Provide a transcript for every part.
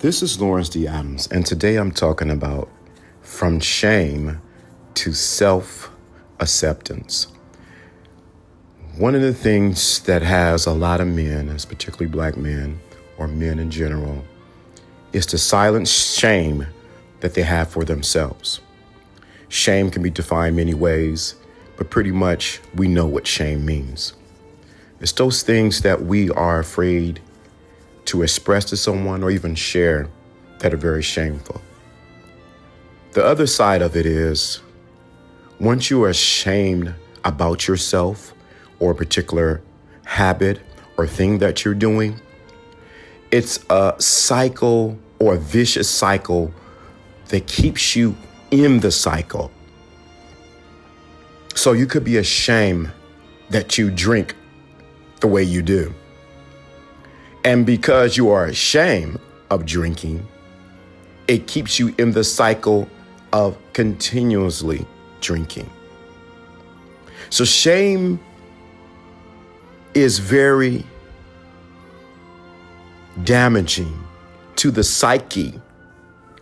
This is Lawrence D. Adams, and today I'm talking about from shame to self-acceptance. One of the things that has a lot of men, and particularly black men or men in general, is the silent shame that they have for themselves. Shame can be defined many ways, but pretty much we know what shame means. It's those things that we are afraid to express to someone or even share that are very shameful. The other side of it is, once you are ashamed about yourself or a particular habit or thing that you're doing, it's a cycle or a vicious cycle that keeps you in the cycle. So you could be ashamed that you drink the way you do. And because you are ashamed of drinking, it keeps you in the cycle of continuously drinking. So shame is very damaging to the psyche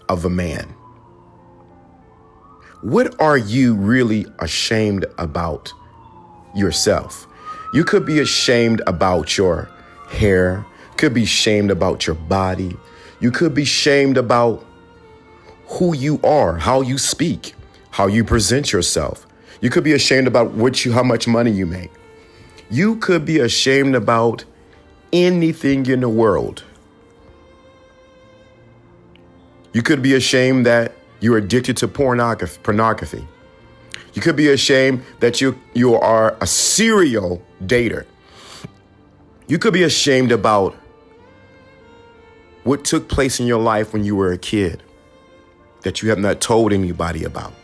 of a man. What are you really ashamed about yourself? You could be ashamed about your hair, could be ashamed about your body. You could be ashamed about who you are, how you speak, how you present yourself. You could be ashamed about how much money you make. You could be ashamed about anything in the world. You could be ashamed that you're addicted to pornography. You could be ashamed that you are a serial dater. You could be ashamed about what took place in your life when you were a kid that you have not told anybody about.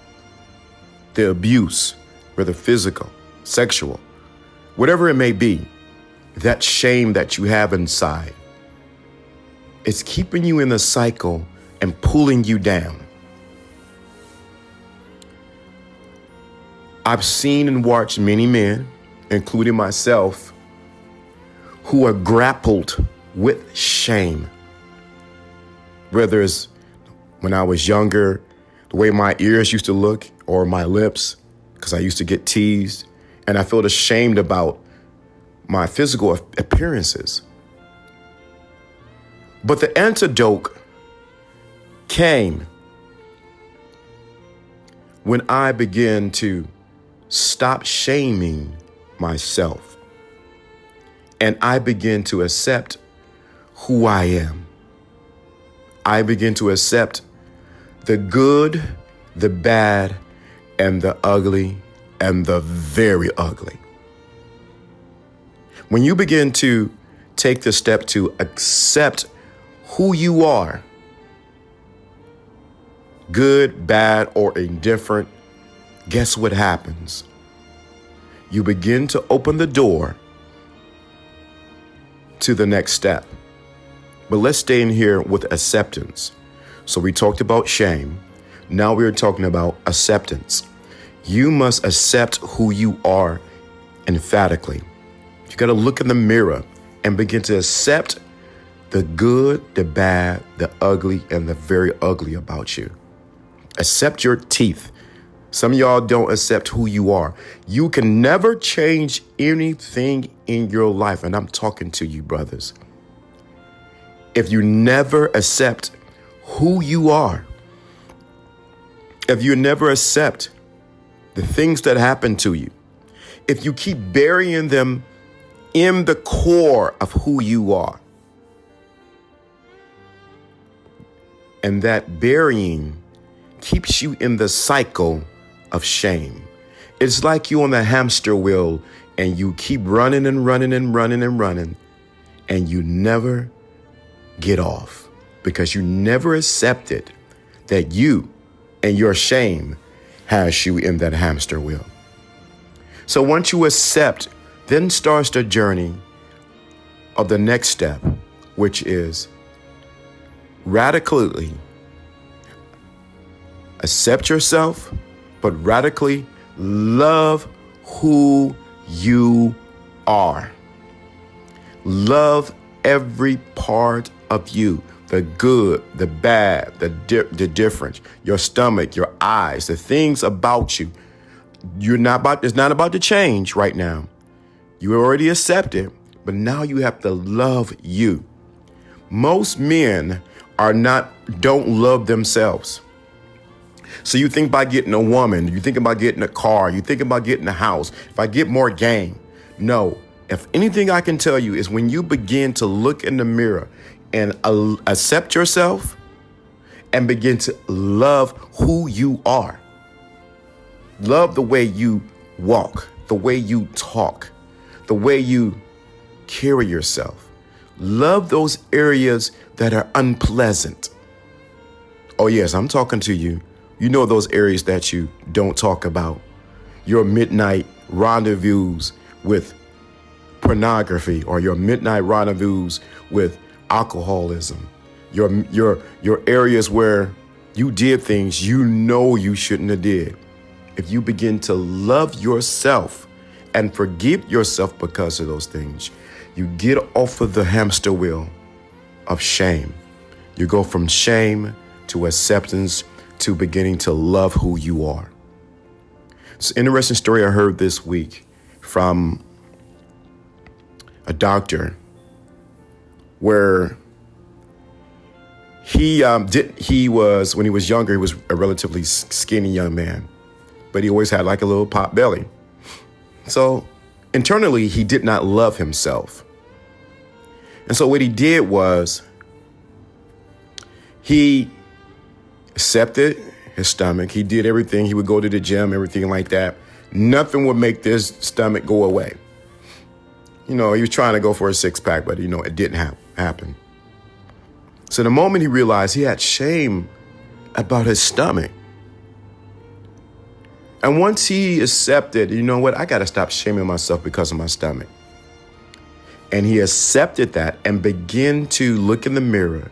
The abuse, whether physical, sexual, whatever it may be, that shame that you have inside, it's keeping you in the cycle and pulling you down. I've seen and watched many men, including myself, who are grappled with shame. Whether it's when I was younger, the way my ears used to look or my lips, because I used to get teased, and I felt ashamed about my physical appearances. But the antidote came when I began to stop shaming myself and I began to accept who I am. I begin to accept the good, the bad, and the ugly, and the very ugly. When you begin to take the step to accept who you are, good, bad, or indifferent, guess what happens? You begin to open the door to the next step. But let's stay in here with acceptance. So we talked about shame. Now we're talking about acceptance. You must accept who you are emphatically. You got to look in the mirror and begin to accept the good, the bad, the ugly, and the very ugly about you. Accept your teeth. Some of y'all don't accept who you are. You can never change anything in your life. And I'm talking to you, brothers. If you never accept who you are, if you never accept the things that happen to you, if you keep burying them in the core of who you are, and that burying keeps you in the cycle of shame. It's like you on the hamster wheel and you keep running and running and running and running, and you never get off because you never accepted that you and your shame has you in that hamster wheel. So once you accept, then starts the journey of the next step, which is radically accept yourself, but radically love who you are. Love every part of you. the good, the bad, the different, your stomach, your eyes, the things about you. It's not about to change right now. You already accepted, but now you have to love you. Most men don't love themselves. So you think about getting a woman, you think about getting a car, you think about getting a house. If I get more game. No, if anything I can tell you is when you begin to look in the mirror and accept yourself and begin to love who you are. Love the way you walk, the way you talk, the way you carry yourself. Love those areas that are unpleasant. Oh, yes, I'm talking to you. You know those areas that you don't talk about. Your midnight rendezvous with pornography, or your midnight rendezvous with alcoholism. Your areas where you did things you know you shouldn't have did. If you begin to love yourself and forgive yourself because of those things, you get off of the hamster wheel of shame. You go from shame to acceptance to beginning to love who you are. It's an interesting story I heard this week from a doctor where when he was younger, he was a relatively skinny young man, but he always had like a little pot belly. So internally, he did not love himself. And so what he did was he accepted his stomach. He did everything. He would go to the gym, everything like that. Nothing would make this stomach go away. He was trying to go for a six-pack, but, it didn't happen. So the moment he realized he had shame about his stomach, and once he accepted, I got to stop shaming myself because of my stomach. And he accepted that and began to look in the mirror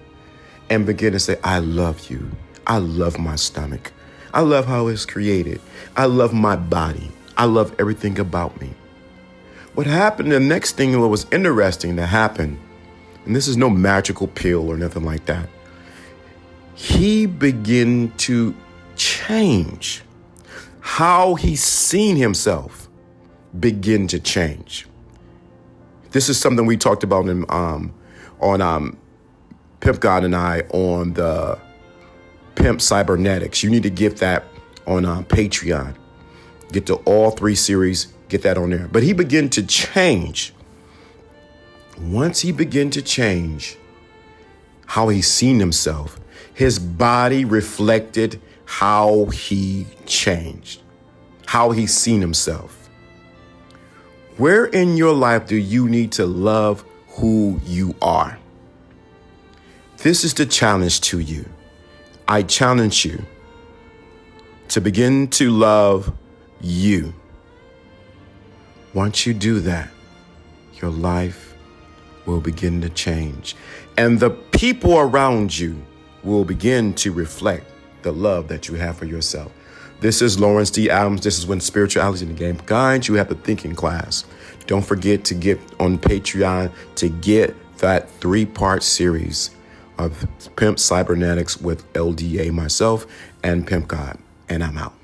and begin to say, I love you. I love my stomach. I love how it's created. I love my body. I love everything about me. What happened, the next thing that was interesting that happened, and this is no magical pill or nothing like that, he began to change. How he's seen himself begin to change. This is something we talked about on Pimp God and I on the Pimp Cybernetics. You need to get that on Patreon. Get to all 3 series, get that on there. But he began to change. Once he began to change how he's seen himself, his body reflected how he changed, how he's seen himself. Where in your life do you need to love who you are? This is the challenge to you. I challenge you to begin to love you. Once you do that, your life will begin to change. And the people around you will begin to reflect the love that you have for yourself. This is Lawrence D. Adams. This is When Spirituality in the Game Guides You have the thinking class. Don't forget to get on Patreon to get that 3-part series of Pimp Cybernetics with LDA, myself, and Pimp God. And I'm out.